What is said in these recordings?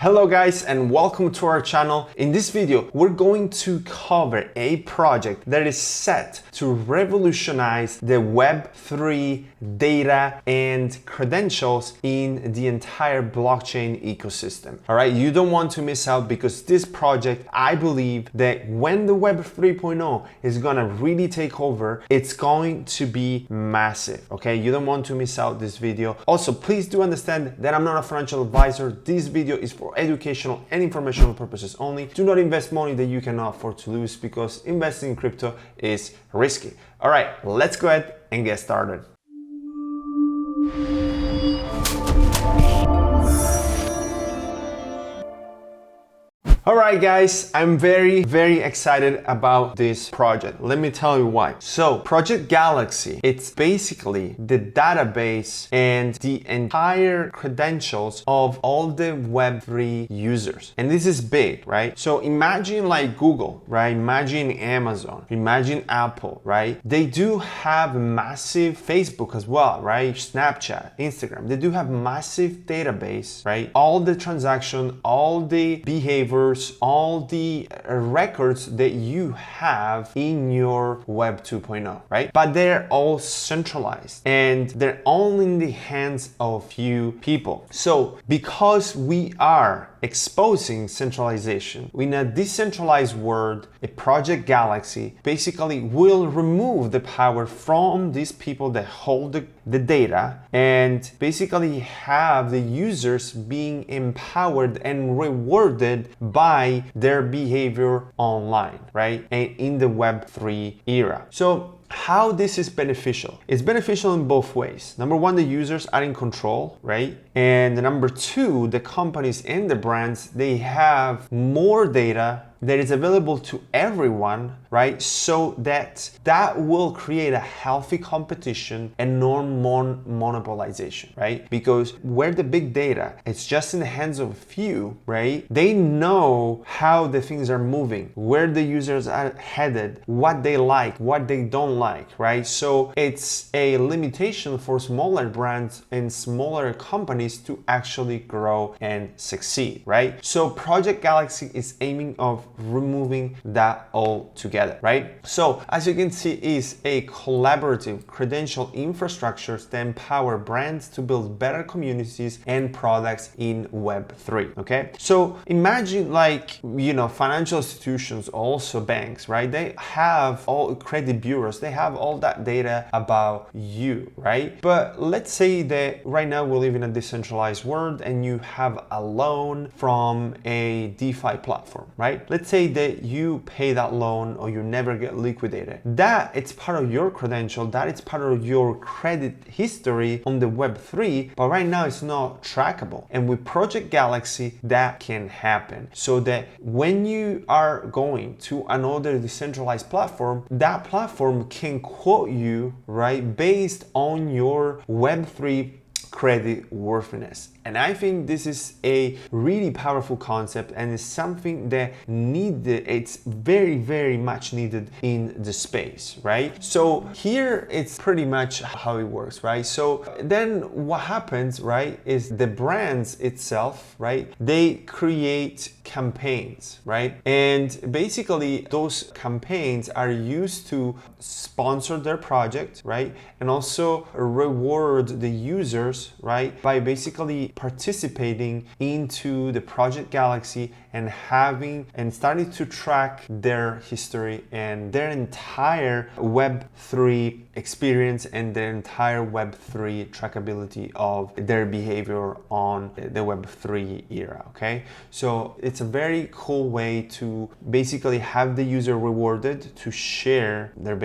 Hello guys and welcome to our channel. In this video, we're going to cover a project that is set to revolutionize the Web3 data and credentials in the entire blockchain ecosystem. All right, you don't want to miss out because this project, I believe that when the Web 3.0 is gonna really take over, it's going to be massive, okay? You don't want to miss out this video. Also, please do understand that I'm not a financial advisor. This video is for educational and informational purposes only. Do not invest money that you cannot afford to lose because investing in crypto is risky. All right, let's go ahead and get started. Alright guys, I'm very excited about this project. Let me tell you why. So Project Galaxy, it's basically the database and the entire credentials of all the Web3 users. And this is big, right? So imagine like Google, right? Imagine Amazon, imagine Apple, right? They do have massive Facebook as well, right? Snapchat, Instagram, they do have massive database, right? All the transaction, all the behaviors, all the records that you have in your Web 2.0, right? But they're all centralized and they're only in the hands of few people. So because we are exposing centralization in a decentralized world, a Project Galaxy basically will remove the power from these people that hold the data and basically have the users being empowered and rewarded by their behavior online, right? And in the Web3 era. So how this is beneficial? It's beneficial in both ways. Number one, the users are in control, right? And number two, the companies and the brands, they have more data that is available to everyone, right? So that will create a healthy competition and non-monopolization, right? Because where the big data, it's just in the hands of a few, right? They know how the things are moving, where the users are headed, what they like, what they don't like, right? So it's a limitation for smaller brands and smaller companies to actually grow and succeed, right? So Project Galaxy is aiming of removing that all together, right? So as you can see, is a collaborative credential infrastructure that empower brands to build better communities and products in Web3, okay? So imagine like, you know, financial institutions, also banks, right? They have all credit bureaus, they have all that data about you, right? But let's say that right now we live in a decentralized world and you have a loan from a DeFi platform, right? Let's say that you pay that loan or you never get liquidated. That it's part of your credential, that it's part of your credit history on the Web3, but right now it's not trackable. And with Project Galaxy, that can happen. So that when you are going to another decentralized platform, that platform can quote you, right, based on your Web3 credit worthiness. And I think this is a really powerful concept and it's something that it's very much needed in the space, right? So here it's pretty much how it works, right? So then what happens, right, is the brands itself, right, they create campaigns, right? And basically those campaigns are used to sponsor their project, right? And also reward the users, right, by basically participating into the Project Galaxy and starting to track their history and their entire Web3 experience and their entire Web3 trackability of their behavior on the Web3 era, okay? So it's a very cool way to basically have the user rewarded to share their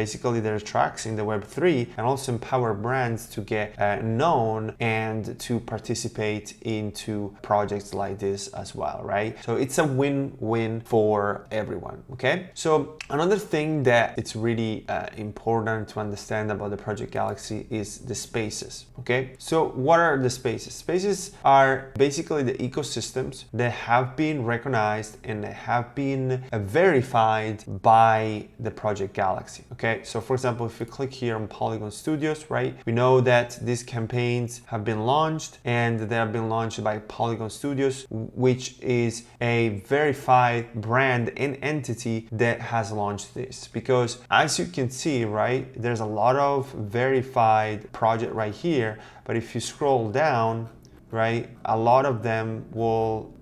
tracks in the Web3 and also empower brands to get known and to participate into projects like this as well, right? So it's a win-win for everyone, okay? So another thing that it's really important to understand about the Project Galaxy is the spaces, okay? So what are the spaces? Spaces are basically the ecosystems that have been recognized and that have been verified by the Project Galaxy, okay? So for example, if you click here on Polygon Studios, right, we know that these campaigns have been launched, and they have been launched by Polygon Studios, which is a verified brand and entity that has launched this. Because as you can see, right, there's a lot of verified project right here, but if you scroll down, right, a lot of them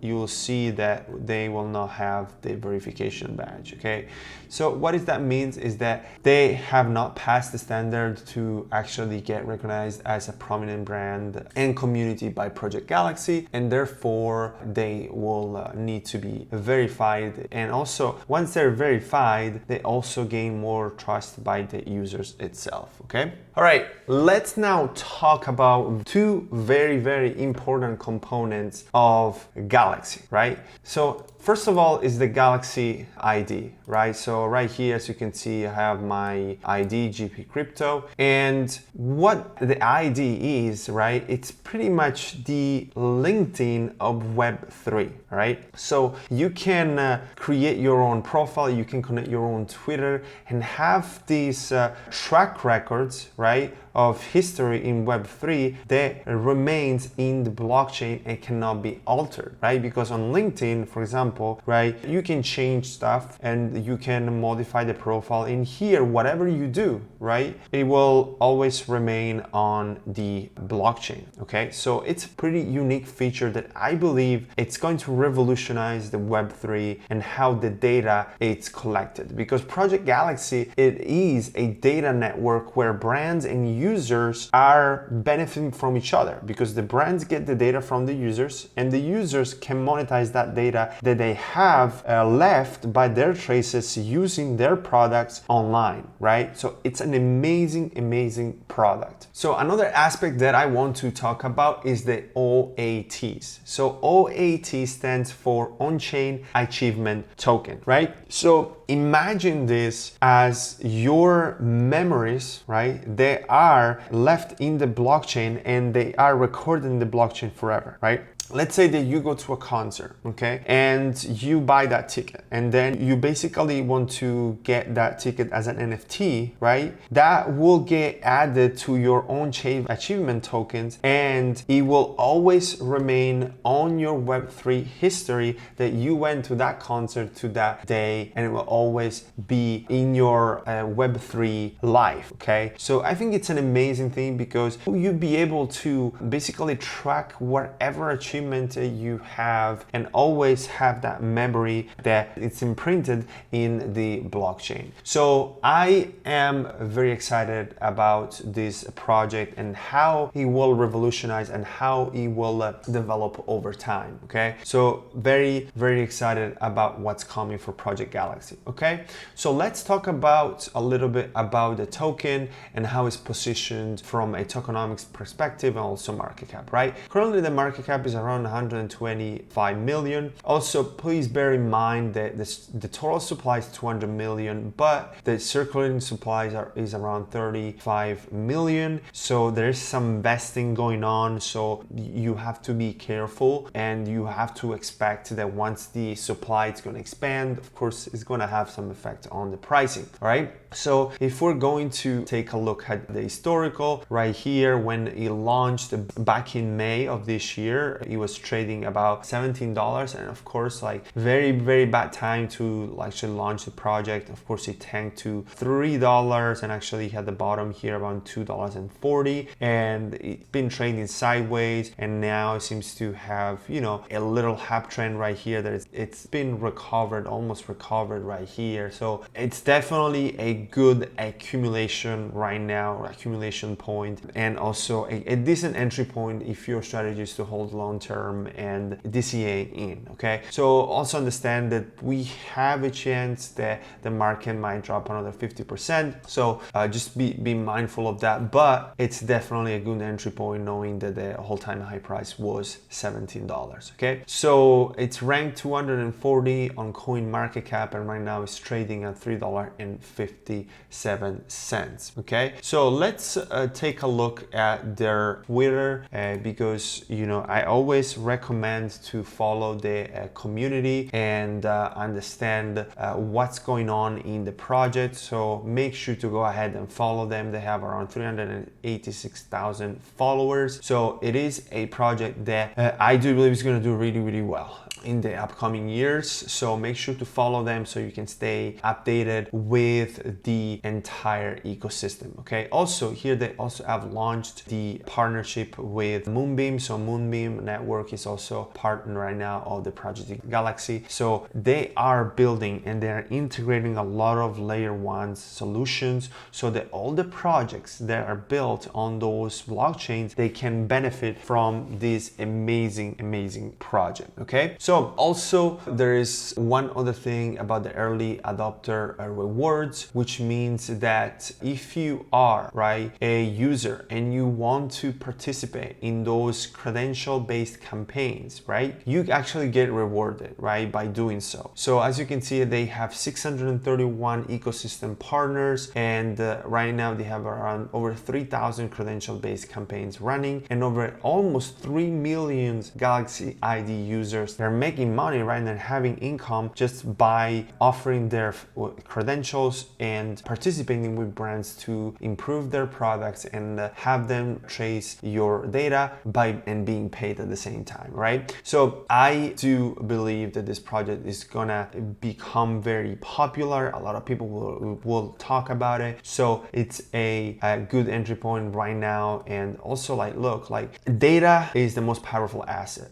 you'll see that they will not have the verification badge. Okay, so what that means is that they have not passed the standard to actually get recognized as a prominent brand and community by Project Galaxy, and therefore they will need to be verified. And also, once they're verified, they also gain more trust by the users itself. Okay, all right, let's now talk about two very important components of Galaxy, right? So first of all is the Galaxy ID, right? So right here, as you can see, I have my ID, GP Crypto. And what the ID is, right? It's pretty much the LinkedIn of Web3, right? So you can create your own profile, you can connect your own Twitter and have these track records, right, of history in Web3 that remains in the blockchain and cannot be altered, right? Because on LinkedIn, for example, right, you can change stuff and you can modify the profile in here. Whatever you do, right, it will always remain on the blockchain. Okay, so it's a pretty unique feature that I believe it's going to revolutionize the Web3 and how the data is collected. Because Project Galaxy, it is a data network where brands and users are benefiting from each other, because the brands get the data from the users and the users can monetize that data that they have left by their traces using their products online, right? So it's an amazing product. So another aspect that I want to talk about is the OATs. So OAT stands for On-Chain Achievement Token, right? So imagine this as your memories, right? They are left in the blockchain and they are recorded in the blockchain forever, right? Let's say that you go to a concert, okay, and you buy that ticket, and then you basically want to get that ticket as an NFT, right? That will get added to your on-chain achievement tokens, and it will always remain on your Web3 history that you went to that concert to that day, and it will always be in your Web3 life, okay? So I think it's an amazing thing because you'll be able to basically track whatever achievement you have and always have that memory that it's imprinted in the blockchain. So I am very excited about this project and how it will revolutionize and how it will develop over time. Okay, so very excited about what's coming for Project Galaxy. Okay, so let's talk about a little bit about the token and how it's positioned from a tokenomics perspective and also market cap. Right, currently the market cap is around 125 million. Also, please bear in mind that the total supply is 200 million, but the circulating supplies is around 35 million. So there's some vesting going on. So you have to be careful and you have to expect that once the supply is going to expand, of course, it's going to have some effect on the pricing. All right. So if we're going to take a look at the historical right here, when it launched back in May of this year, it was trading about $17, and of course, like very bad time to actually launch the project. Of course, it tanked to $3 and actually had the bottom here around $2.40, and it's been trading sideways, and now it seems to have, you know, a little uptrend right here that it's been recovered, almost recovered right here. So it's definitely a good accumulation right now, accumulation point, and also a decent entry point if your strategy is to hold long term and DCA in. Okay, so also understand that we have a chance that the market might drop another 50%, so just be mindful of that, but it's definitely a good entry point knowing that the all-time high price was $17. Okay, so it's ranked 240 on CoinMarketCap, and right now it's trading at $3.57. Okay, so let's take a look at their Twitter, because, you know, I always always recommend to follow the community and understand what's going on in the project. So make sure to go ahead and follow them. They have around 386,000 followers. So it is a project that I do believe is going to do really, really well in the upcoming years. So make sure to follow them so you can stay updated with the entire ecosystem. Okay. Also here they also have launched the partnership with Moonbeam. So Moonbeam Network is also partner right now of the Project Galaxy. So they are building and they're integrating a lot of layer one solutions so that all the projects that are built on those blockchains, they can benefit from this amazing project. Okay. So also there is one other thing about the early adopter rewards, which means that if you are a user and you want to participate in those credential based campaigns, you actually get rewarded by doing so. So as you can see, they have 631 ecosystem partners, and right now they have around over 3,000 credential based campaigns running and over almost 3 million Galaxy ID users. They're making money and having income just by offering their credentials and participating with brands to improve their products and have them trace your data and being paid at the same time, So I do believe that this project is gonna become very popular. A lot of people will talk about it. So it's a good entry point right now. And also look, data is the most powerful asset,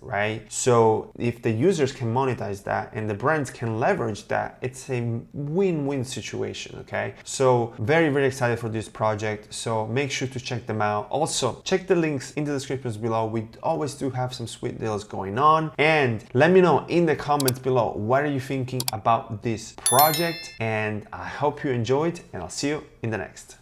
So if the users can monetize that and the brands can leverage that, it's a win-win situation. Okay, so very excited for this project, so make sure to check them out. Also check the links in the descriptions below. We always do have some sweet deals going on, and let me know in the comments below what are you thinking about this project, and I hope you enjoyed, and I'll see you in the next.